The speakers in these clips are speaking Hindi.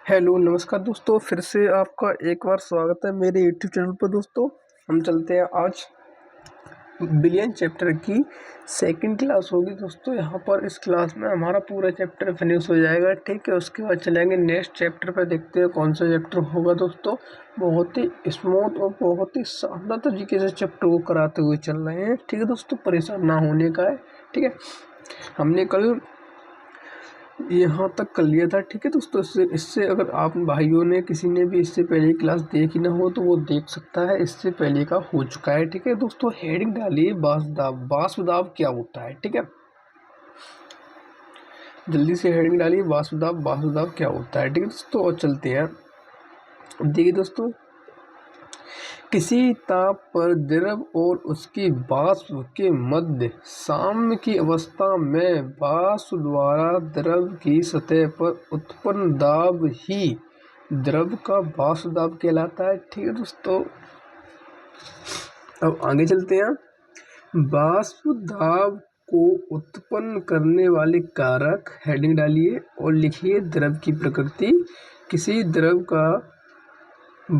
हेलो नमस्कार दोस्तों, फिर से आपका एक बार स्वागत है मेरे यूट्यूब चैनल पर। दोस्तों हम चलते हैं आज बिलियन चैप्टर की सेकंड क्लास होगी। दोस्तों यहाँ पर इस क्लास में हमारा पूरा चैप्टर फिनिश हो जाएगा, ठीक है। उसके बाद चलेंगे नेक्स्ट चैप्टर पर, देखते हैं कौन सा चैप्टर होगा। दोस्तों बहुत ही स्मूथ और बहुत ही शानदार तरीके से चैप्टर को कराते हुए चल रहे हैं, ठीक है दोस्तों। परेशान ना होने का है, ठीक है। हमने कल यहाँ तक कर लिया था, ठीक है दोस्तों। इससे अगर आप भाइयों ने किसी ने भी इससे पहले क्लास देखी ना हो तो वो देख सकता है, इससे पहले का हो चुका है, ठीक है दोस्तों। हेडिंग डालिए बांसदाव। बांसदाव क्या होता है, ठीक है। जल्दी से हेडिंग डालिए बांसदाव। बांसदाव क्या होता है, ठीक है दोस्तों। और चलते हैं, देखिए दोस्तों, किसी ताप पर द्रव और उसकी वाष्प के मध्य साम्य की अवस्था में वाष्प द्वारा द्रव की सतह पर उत्पन्न दाब ही द्रव का वाष्प दाब कहलाता है, ठीक है दोस्तों। अब आगे चलते हैं। वाष्प दाब को उत्पन्न करने वाले कारक, हेडिंग डालिए और लिखिए द्रव की प्रकृति। किसी द्रव का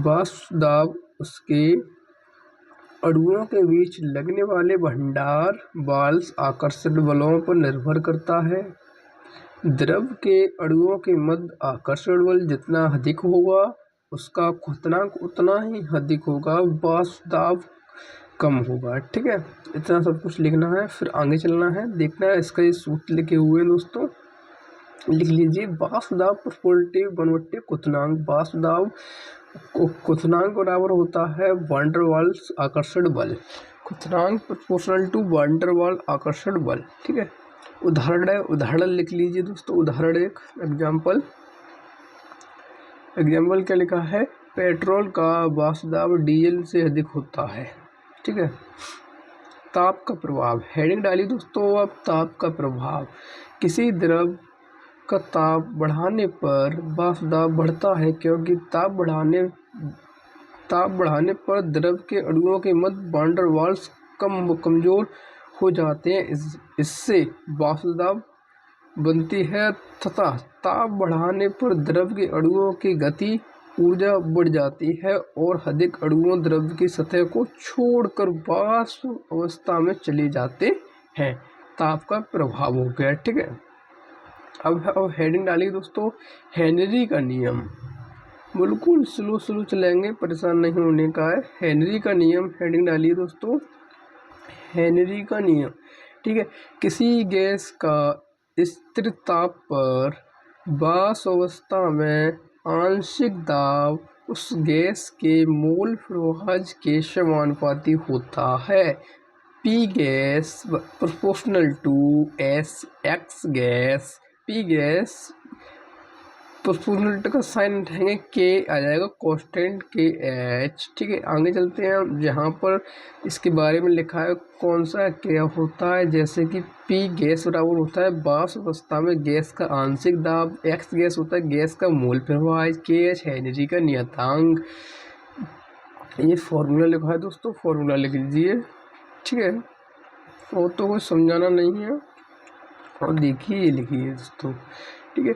वाष्प दाब उसके अणुओं के बीच लगने वाले भंडार वाल्स आकर्षण बलों पर निर्भर करता है। द्रव के अणुओं के मध्य आकर्षण बल जितना अधिक होगा उसका क्वथनांक उतना ही अधिक होगा, वाष्प दाब कम होगा, ठीक है। इतना सब कुछ लिखना है, फिर आगे चलना है, देखना है। इसका ये सूत्र लिखे हुए हैं दोस्तों, लिख लीजिए। वाष्प दाब प्रोपोर्टिव बनवट्टी क्वथनांक। वाष्प दाब क्वथनांक बराबर होता है वांडर वाल्स आकर्षण बल। क्वथनांक प्रोपोर्शनल टू वांडर वाल आकर्षण बल, ठीक है। उदाहरण है, उदाहरण लिख लीजिए दोस्तों। उदाहरण एक एग्जाम्पल क्या लिखा है। पेट्रोल का वाष्प दाब डीजल से अधिक होता है, ठीक है। ताप का प्रभाव, हेडिंग डालिए दोस्तों। अब ताप का प्रभाव, किसी द्रव का ताप बढ़ाने पर वाष्प दाब बढ़ता है, क्योंकि ताप बढ़ाने पर द्रव के अणुओं के मध्य वांडर वाल्स कमजोर हो जाते हैं, इससे वाष्प दाब बनती है, तथा ताप बढ़ाने पर द्रव के अणुओं की गति ऊर्जा बढ़ जाती है और अधिक अणुओं द्रव की सतह को छोड़कर वाष्प अवस्था में चले जाते हैं। ताप का प्रभाव हो गया, ठीक है। अब हेडिंग डालिए दोस्तों, हेनरी का नियम। बिल्कुल स्लो चलेंगे, परेशान नहीं होने का है। हेनरी का नियम, हेडिंग डालिए दोस्तों। हेनरी का नियम, ठीक है। किसी गैस का स्थिर ताप पर वाष्प अवस्था में आंशिक दाब उस गैस के मोल प्रवाह के समानुपाती होता है। P gas proportional to S X gas. P gas proportional का साइन उठाएंगे, के आ जाएगा कांस्टेंट के एच, ठीक है। आगे चलते हैं, जहाँ पर इसके बारे में लिखा है कौन सा क्या होता है। जैसे कि पी गैस बराबर होता है वाष्प अवस्था में गैस का आंशिक दाब, एक्स गैस होता है गैस का मोल प्रवाह, के एच हेनरी का नियतांक। ये फॉर्मूला लिखा है दोस्तों, फॉर्मूला लिख लीजिए, ठीक है। और तो कुछ समझाना नहीं है, और देखिए ये लिखिए दोस्तों, ठीक है।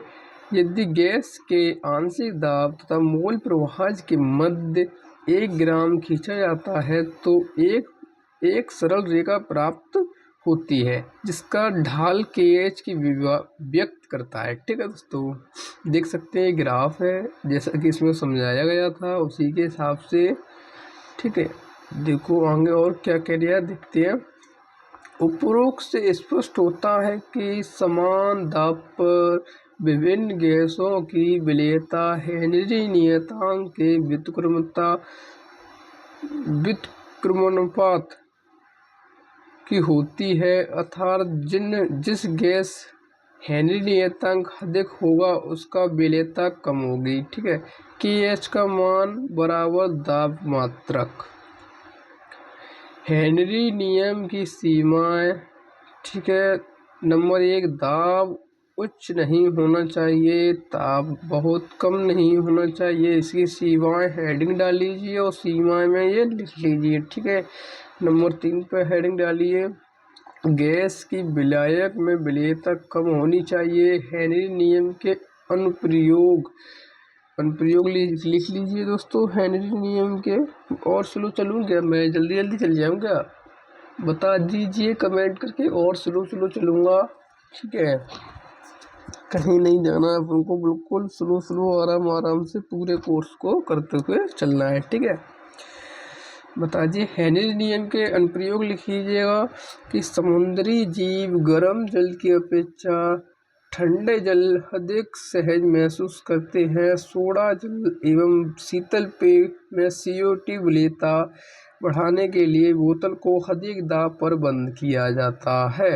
यदि गैस के आंशिक दाब तथा मोल प्रवाह के मध्य 1 ग्राम खींचा जाता है तो एक सरल रेखा प्राप्त होती है जिसका ढाल के एच की व्यक्त करता है, ठीक है दोस्तों। देख सकते हैं ग्राफ है, जैसा कि इसमें समझाया गया था उसी के हिसाब से, ठीक है। देखो आगे और क्या कह रहा है, देखते हैं। उपरोक्त से स्पष्ट होता है कि समान दाब पर विभिन्न गैसों की विलेयता हेनरी नियतांक के व्युत्क्रमानुपात की होती है, अर्थात जिस गैस हेनरी नियतांक अधिक होगा उसका विलेयता कम होगी, ठीक है। के एच का मान बराबर दाब मात्रक। हेनरी नियम की सीमाएं, ठीक है। नंबर 1, दाब उच्च नहीं होना चाहिए, ताप बहुत कम नहीं होना चाहिए। इसकी सीमाएं हेडिंग डाल लीजिए और सीमाएं में ये लिख लीजिए, ठीक है। नंबर 3 पे हेडिंग डालिए, गैस की विलायक में विलेयता कम होनी चाहिए। हेनरी नियम के अनुप्रयोग अनुप्रयोग लिख लीजिए दोस्तों हेनरी नियम के। और स्लो चलूँ क्या मैं, जल्दी जल्दी चल जाऊँ क्या, बता दीजिए कमेंट करके। और स्लो स्लो चलूँगा, ठीक है, कहीं नहीं जाना है हमको, बिल्कुल स्लो स्लो आराम आराम से पूरे कोर्स को करते हुए चलना है, ठीक है। बताइए हेनरी नियम के अनुप्रयोग लिख लीजिएगा कि समुद्री जीव गर्म जल की अपेक्षा ठंडे जल अधिक सहज महसूस करते हैं। सोडा जल एवं शीतल पेय में CO2 विलेयता बढ़ाने के लिए बोतल को अधिक दाब पर बंद किया जाता है।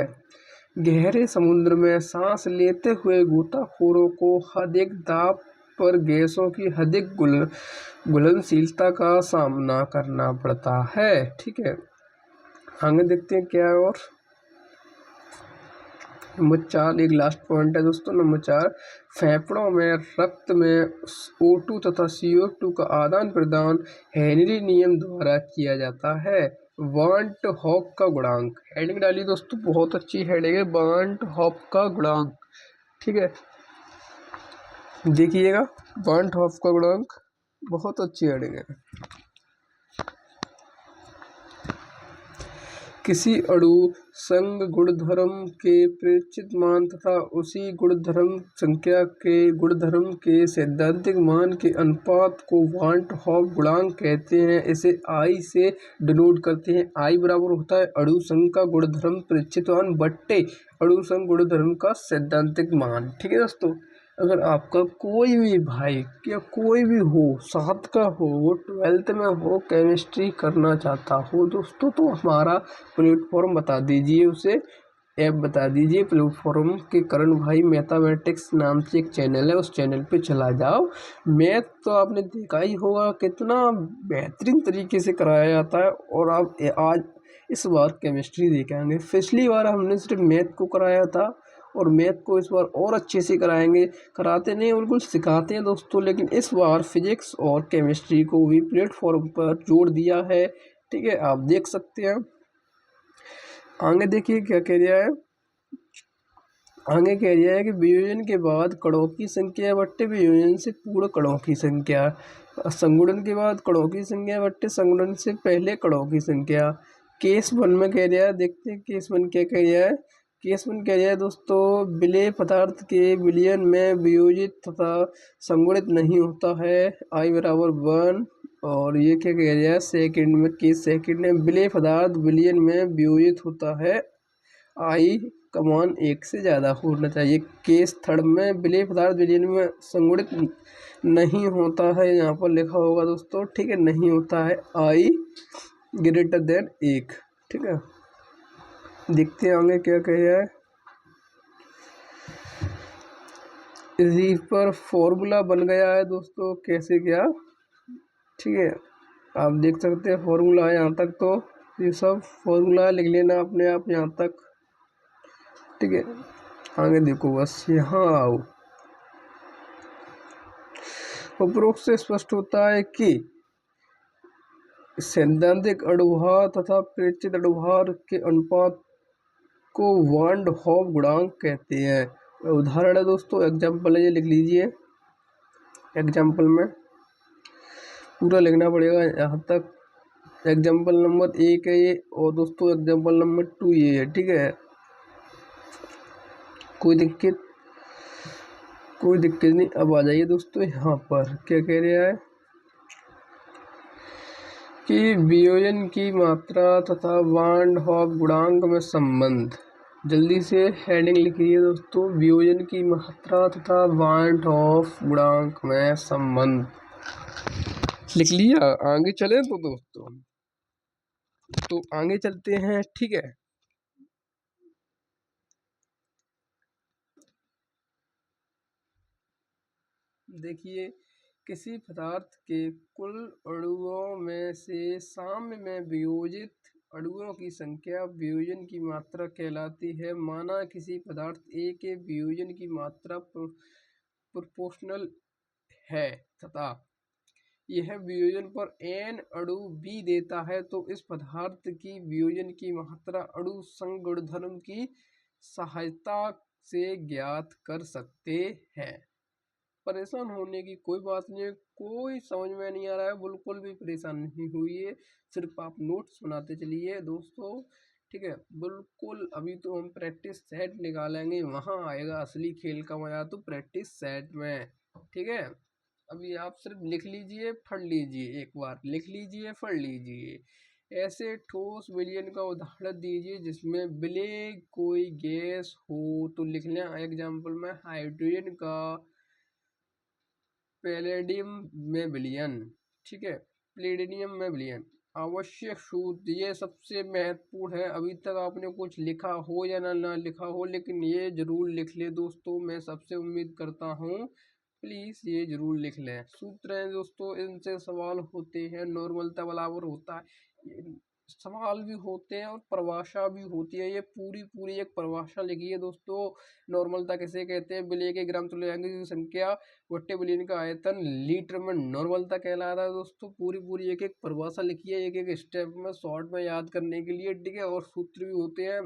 गहरे समुद्र में सांस लेते हुए गोताखोरों को अधिक दाब पर गैसों की अधिक घुलनशीलता का सामना करना पड़ता है, ठीक है। आगे देखते हैं क्या है। और नंबर 4 एक लास्ट पॉइंट है दोस्तों। नंबर 4 फेफड़ों में रक्त में O2 तथा CO2 का आदान प्रदान हेनरी नियम द्वारा किया जाता है। वांट हॉक का गुणांक, हेडिंग डाली दोस्तों, बहुत अच्छी हेडिंग है, वांट हॉक का गुणांक, ठीक है, देखिएगा। वांट हॉक का गुणांक बहुत अच्छी हेडिंग है। किसी अणु संग गुणधर्म के प्रेक्षित मान तथा उसी गुणधर्म संख्या के गुणधर्म के सैद्धांतिक मान के अनुपात को वांट हॉक गुणांक कहते हैं। इसे I से डिनोट करते हैं। I बराबर होता है अणु संघ का गुणधर्म प्रेक्षित मान बट्टे अणु संघ गुणधर्म का सैद्धांतिक मान, ठीक है दोस्तों। अगर आपका कोई भी भाई या कोई भी हो, 7 का हो, 12th में हो, केमिस्ट्री करना चाहता हो दोस्तों, तो हमारा प्लेटफॉर्म बता दीजिए उसे, ऐप बता दीजिए प्लेटफॉर्म के करण भाई मैथमेटिक्स नाम से एक चैनल है, उस चैनल पे चला जाओ। मैथ तो आपने देखा ही होगा कितना बेहतरीन तरीके से कराया जाता है। और आप आज इस बार केमिस्ट्री देखेंगे, पिछली बार हमने सिर्फ मैथ को कराया था और मैथ को इस बार और अच्छे से कराएंगे। कराते नहीं, बिल्कुल सिखाते हैं दोस्तों, लेकिन इस बार फिजिक्स और केमिस्ट्री को भी प्लेटफॉर्म पर जोड़ दिया है, ठीक है, आप देख सकते हैं। आगे देखिए क्या कह रहा है। आगे कह रहा है कि वियोजन के बाद कणों की संख्या बट्टे वियोजन से पूर्ण कणों की संख्या, संगुणन के बाद कणों की संख्या बट्टे संगुणन से पहले कणों की संख्या। केस 1 में कह रहा है, देखते हैं केस 1 क्या कह रहा है। केस 1 कह रहा है दोस्तों, विलेय पदार्थ के विलयन में वियोजित तथा संगुणित नहीं होता है, I बराबर 1। और ये क्या कह रहा है सेकंड में, केस सेकंड में विलेय पदार्थ विलयन में वियोजित होता है, I का मान 1 से ज़्यादा होना चाहिए। केस थर्ड में विलेय पदार्थ विलयन में संगुणित नहीं होता है, यहाँ पर लिखा होगा दोस्तों, ठीक है, नहीं होता है, I ग्रेटर देन 1, ठीक है। देखते हैं आगे क्या कह रहा है। इसी पर फॉर्मूला बन गया है दोस्तों, कैसे क्या, ठीक है, आप देख सकते हैं फॉर्मूला है यहाँ तक, तो ये सब फॉर्मूला लिख लेना अपने आप यहाँ तक, ठीक है। आगे देखो, बस यहाँ आओ। उपरोक्त से स्पष्ट होता है कि सैद्धांतिक अणुभार तथा प्रेक्षित अणुभार के अनुपात को वांड हॉफ गुणांक कहते हैं। उदाहरण है दोस्तों, एग्जाम्पल है, ये लिख लीजिए। एग्जाम्पल में पूरा लिखना पड़ेगा यहाँ तक। एग्जाम्पल नंबर 1 है ये, और दोस्तों एग्जाम्पल नंबर 2 ये है, ठीक है। कोई दिक्कत नहीं। अब आ जाइए दोस्तों, यहाँ पर क्या कह रहा है कि वियोजन की मात्रा तथा वांड हॉफ गुणांक में संबंध। जल्दी से हेडिंग लिखिए दोस्तों, वियोजन की मात्रा तथा वांड हॉफ गुणांक में संबंध लिख लिया। आगे चले तो दोस्तों, तो आगे चलते हैं, ठीक है। देखिए, किसी पदार्थ के कुल अणुओं में से साम्य में वियोजित अणुओं की संख्या वियोजन की मात्रा कहलाती है। माना किसी पदार्थ A के वियोजन की मात्रा प्रोपोर्शनल है तथा यह वियोजन पर n अणु B देता है, तो इस पदार्थ की वियोजन की मात्रा अणु संघ गुणधर्म की सहायता से ज्ञात कर सकते हैं। परेशान होने की कोई बात नहीं है, कोई समझ में नहीं आ रहा है, बिल्कुल भी परेशान नहीं हुई है, सिर्फ आप नोट्स बनाते चलिए दोस्तों। ठीक है, बिल्कुल। अभी तो हम प्रैक्टिस सेट निकालेंगे, वहाँ आएगा असली खेल का मजा, तो प्रैक्टिस सेट में। ठीक है, अभी आप सिर्फ लिख लीजिए, पढ़ लीजिए, एक बार लिख लीजिए, पढ़ लीजिए। ऐसे ठोस विलयन का उदाहरण दीजिए जिसमें विलय कोई गैस हो, तो लिख लें एग्जाम्पल में हाइड्रोजन का पैलेडियम में विलयन। ठीक है, प्लेडियम में विलयन। आवश्यक सूत्र, ये सबसे महत्वपूर्ण है। अभी तक आपने कुछ लिखा हो या ना लिखा हो, लेकिन ये जरूर लिख ले दोस्तों, मैं सबसे उम्मीद करता हूँ, प्लीज ये जरूर लिख लें। सूत्र हैं दोस्तों, इनसे सवाल होते हैं, नॉर्मलता बराबर होता है, सवाल भी होते हैं और परिभाषा भी होती है। ये पूरी पूरी एक परिभाषा लिखी है दोस्तों। नॉर्मलता किसे कहते हैं? विलय के ग्राम तुल्यांक की संख्या बट्टे विलयन का आयतन लीटर में नॉर्मलता कहलाता है दोस्तों। पूरी पूरी एक एक परिभाषा लिखी है, एक एक स्टेप में शॉर्ट में याद करने के लिए। ठीक है, और सूत्र भी होते हैं।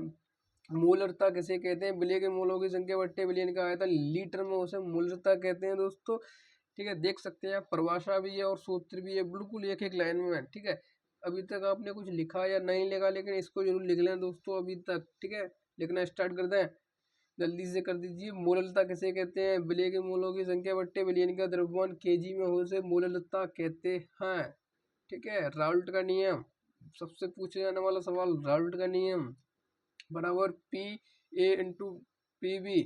मोलरता किसे कहते हैं? विलय के मोलों की संख्या बट्टे विलयन का आयतन लीटर में, उसे मोलरता कहते हैं दोस्तों। ठीक है, देख सकते हैं, परिभाषा भी है और सूत्र भी है, बिल्कुल एक एक लाइन में। ठीक है, अभी तक आपने कुछ लिखा या नहीं लिखा, लेकिन इसको जरूर लिख लें दोस्तों अभी तक। ठीक है, लिखना स्टार्ट कर दें, जल्दी से कर दीजिए। मोललता किसे कहते हैं? विलय के मोलों की संख्या बट्टे विलयन का द्रव्यमान केजी में हो से मोललता कहते हैं। ठीक है, राउल्ट का नियम, सबसे पूछे जाने वाला सवाल, राउल्ट का नियम बराबर P A into P B.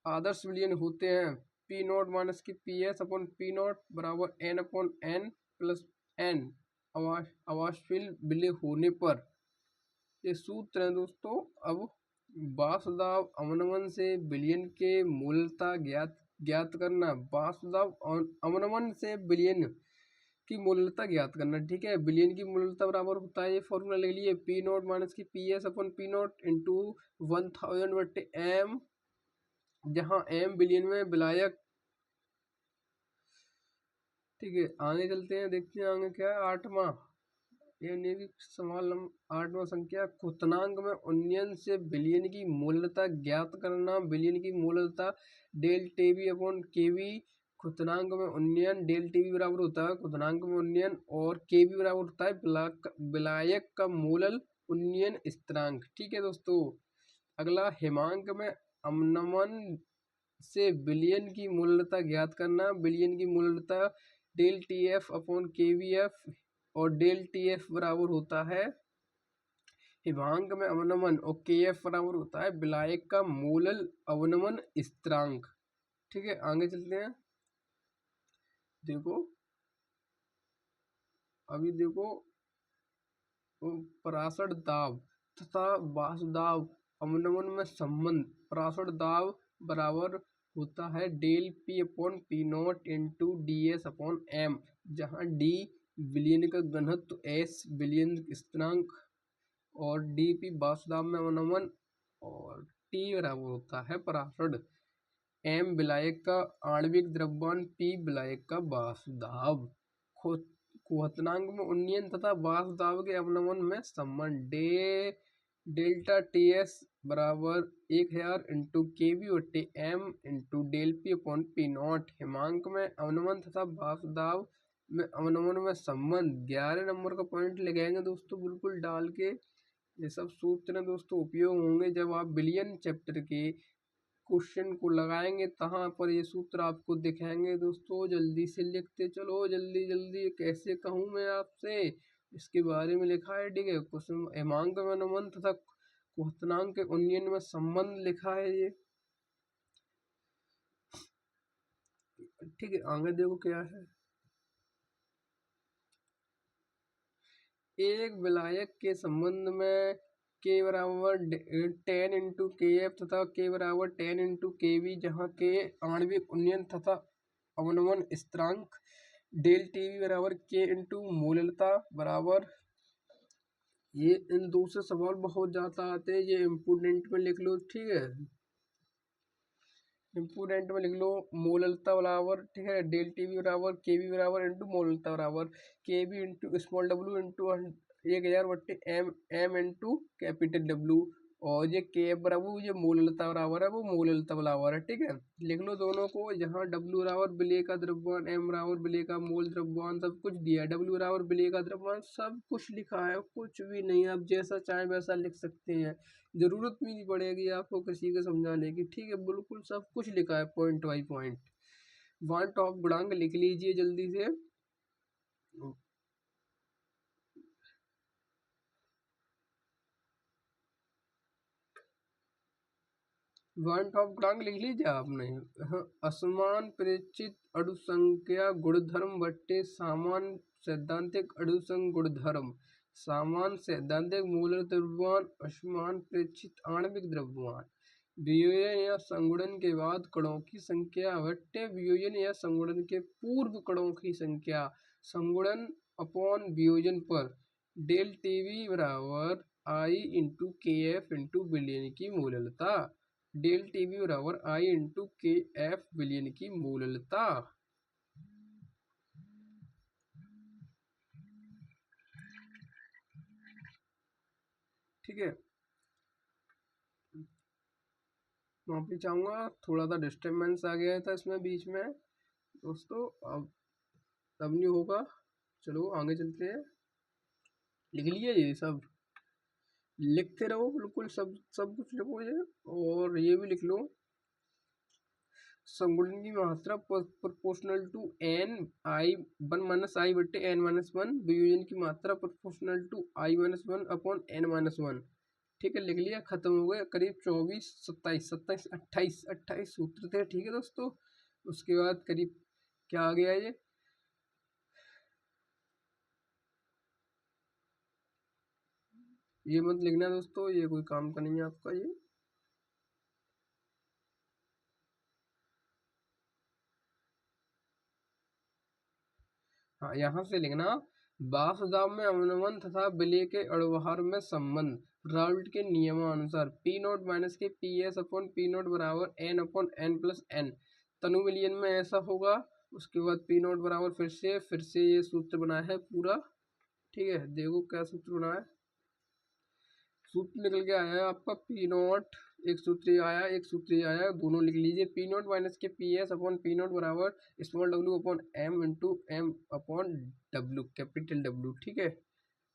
आदर्श विलयन होते हैं पी नॉट माइनस की P S upon P naught बराबर N upon N plus N अवाष्फील विलय होने पर। ये सूत्र है दोस्तों। अब वासुदाव अवनमन से विलयन के मूलता ज्ञात करना। वासुदाव अवनमन से विलयन की मूलता ज्ञात करना। ठीक है, विलयन की मूलता बराबर होता है, ये फॉर्मूला लिख लिए, पी नॉट माइनस की P S upon P not into 1000 बट्टे एम, जहाँ एम विलयन में विलायक। ठीक है, आगे चलते हैं, देखते हैं आगे क्या है। आठवां, यानी कि सवाल नंबर 8वां संख्या, क्वथनांक में उन्नयन से विलयन की मूलता ज्ञात करना। विलयन की मूलता डेल टीवी अपॉन केवी। क्वथनांक में उन्नयन डेल टीवी बराबर होता है क्वथनांक में उन्नयन, और केवी बराबर होता है विलायक का मूलल उन्नयन स्थिरांक। ठीक है दोस्तों, अगला हिमांक में अवनमन से विलयन की मूलता ज्ञात करना। विलयन की मूलता डेल टी एफ अपॉन के वी एफ, और डेल टी एफ बराबर होता है हिमांक में अवनमन, और के एफ बराबर होता है विलायक का मूलल अवनमन स्थिरांक। ठीक है, आगे चलते हैं। देखो, अभी देखो, पराशर दाब तथा वासुदाब अवनमन में संबंध। पराशर दाब बराबर होता है del P upon P not into D S upon M, जहाँ डी विलयन का घनत्व, एस विलयन स्थिरांक, और डी पी वासुदाब में अवनमन, और टी बराबर होता है पराशर, एम विलायक का आणविक द्रव्यमान, पी विलायक का वासुदाब। क्वथनांक में उन्नयन तथा वासुदाब के अवनमन में संबंध। डेल्टा टी एस बराबर 1000 इंटू के वी बट्टे M into del P upon P naught. हिमांक में अवनमन तथा वासुदाब में अवनमन में संबंध। 11 नंबर का पॉइंट लगाएंगे दोस्तों, बिल्कुल डाल के। ये सब सूत्र दोस्तों उपयोग होंगे जब आप विलयन चैप्टर के क्वेश्चन को लगाएंगे, तहाँ पर ये सूत्र आपको दिखाएंगे दोस्तों। जल्दी से लिखते चलो, जल्दी जल्दी। कैसे कहूँ मैं आपसे, इसके बारे में लिखा है। ठीक है, क्वेश्चन हिमांक में अवनमन तथा क्वथनांक के उन्नयन में संबंध लिखा है ये। ठीक है, आगे देखो क्या है। एक विलायक के संबंध में के बराबर 10 इंटू के एफ तथा के बराबर 10 इंटू के वी, जहाँ के आणविक उन्नयन तथा अवनमन स्थिरांक, डेल टी वी बराबर के इंटू मूललता बराबर। ये इन दो से सवाल बहुत ज्यादा आते हैं, ये इम्पोर्टेंट में लिख लो। ठीक है, इम्पोर्टेंट में लिख लो। मोललता बराबर, ठीक है, डेल टी वी बराबर के वी बराबर इंटू मोललता बराबर k v into small W into 1000 बट्टे M, M into capital W, और ये के बराबर ये मूललता बराबर है वो मूललता बराबर है। ठीक है, लिख लो दोनों को। यहाँ डब्ल्यू बराबर विलेय का द्रव्यमान, एम बराबर विलेय का मोल द्रव्यमान, सब कुछ दिया है। डब्ल्यू बराबर विलेय का द्रव्यमान सब कुछ लिखा है, कुछ भी नहीं, आप जैसा चाहे वैसा लिख सकते हैं, जरूरत भी नहीं पड़ेगी आपको किसी को समझाने की। ठीक है, बिल्कुल सब कुछ लिखा है point by point. One top गुणांक लिख लीजिए जल्दी से। वन टॉप गुणांक लिख लीजिए आपने। हाँ, असमान प्रेक्षित अणु संख्या गुणधर्म बट्टे सामान सैद्धांतिक अणु संख्या गुणधर्म, सामान सैद्धांतिक मूलक द्रव्यमान, असमान प्रेक्षित आणविक द्रव्यमान, वियोजन या संगुणन के बाद कणों की संख्या बट्टे वियोजन या संगुणन के पूर्व कणों की संख्या, संगुणन अपॉन वियोजन पर डेल टीवी बराबर आई इंटू के एफ इंटू बिलियन की मूललता, डेल टीवी बराबर आई इंटू के एफ बिलियन की मूललता। ठीक है, माफी चाहूंगा, थोड़ा सा डिस्टर्बेंस आ गया था इसमें बीच में दोस्तों, अब नहीं होगा। चलो आगे चलते हैं। लिख लिया ये सब, लिखते रहो बिल्कुल, सब सब कुछ लिखो ये। और ये भी लिख लो, संगुणन की मात्रा proportional to N I one minus I बट्टे एन माइनस वन, वियोजन की मात्रा proportional to I minus one upon N minus one. ठीक है, लिख लिया, खत्म हो गया। करीब 24 27 27 28 28 सूत्र थे। ठीक है दोस्तों, उसके बाद करीब क्या आ गया ये मत लिखना दोस्तों, ये कोई काम का नहीं है आपका ये। हाँ, यहाँ से लिखना, वाष्पदाब में अवनमन तथा विलेय के अणुभार में संबंध राउल्ट के नियमानुसार पी नॉट माइनस के P S upon P naught बराबर N upon N plus N, तनु मिलियन में ऐसा होगा। उसके बाद पी नॉट बराबर फिर से ये सूत्र बना है पूरा। ठीक है, देखो क्या सूत्र बना है, सूत्र निकल के आया है आपका पी नॉट, एक सूत्र आया, एक सूत्र आया, दोनों लिख लीजिए। पी नॉट माइनस के P S upon P naught बराबर small W upon M into M upon W capital W. ठीक है,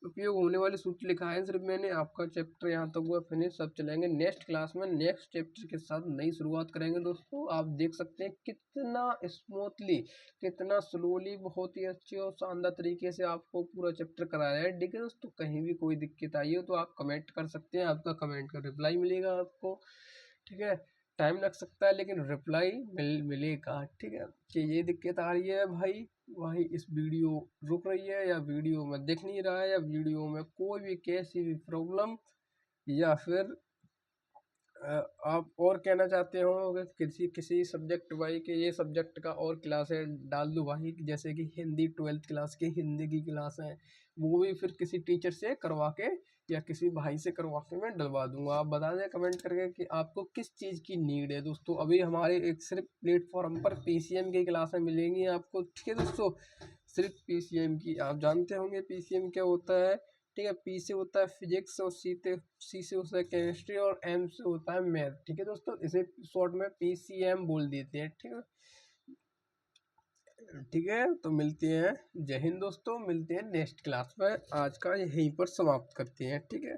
उपयोग होने वाले सूत्र लिखा है सिर्फ मैंने। आपका चैप्टर यहाँ तक हुआ फिनिश, सब चलेंगे नेक्स्ट क्लास में, नेक्स्ट चैप्टर के साथ नई शुरुआत करेंगे दोस्तों। आप देख सकते हैं कितना स्मूथली, कितना स्लोली, बहुत ही अच्छे और शानदार तरीके से आपको पूरा चैप्टर कराया है। ठीक है दोस्तों, कहीं भी कोई दिक्कत आई हो तो आप कमेंट कर सकते हैं, आपका कमेंट का रिप्लाई मिलेगा आपको। ठीक है, टाइम लग सकता है लेकिन रिप्लाई मिलेगा। ठीक है, कि ये दिक्कत आ रही है भाई, वही इस वीडियो रुक रही है, या वीडियो में दिख नहीं रहा है, या वीडियो में कोई भी कैसी भी प्रॉब्लम, या फिर आप और कहना चाहते हो अगर किसी किसी सब्जेक्ट भाई के ये सब्जेक्ट का और क्लास है डाल दो भाई, जैसे कि हिंदी 12th क्लास की हिंदी की क्लास है, वो भी फिर किसी टीचर से करवा के या किसी भाई से करवा के मैं डलवा दूंगा। आप बता दें कमेंट करके कि आपको किस चीज़ की नीड है दोस्तों। अभी हमारे एक सिर्फ प्लेटफॉर्म पर पीसीएम की क्लासें मिलेंगी आपको। ठीक है दोस्तों, सिर्फ पीसीएम की, आप जानते होंगे पीसीएम क्या होता है। ठीक है, पी से होता है फिजिक्स, और सी से होता है केमिस्ट्री, और एम से होता है मैथ। ठीक है दोस्तों, इसे शॉर्ट में पीसीएम बोल देते हैं। ठीक है, ठीक है, तो मिलते हैं, जय हिंद दोस्तों, मिलते हैं नेक्स्ट क्लास में। आज का यहीं पर समाप्त करते हैं। ठीक है।